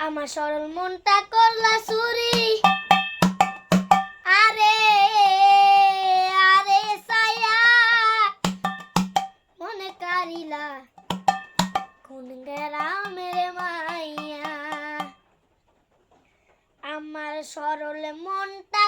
আমার সরল মনটা করলা চুরি। আরে আরে সায়া মনে কারিলা কোন গ্রামের মাইয়া। আমার সরল মনটা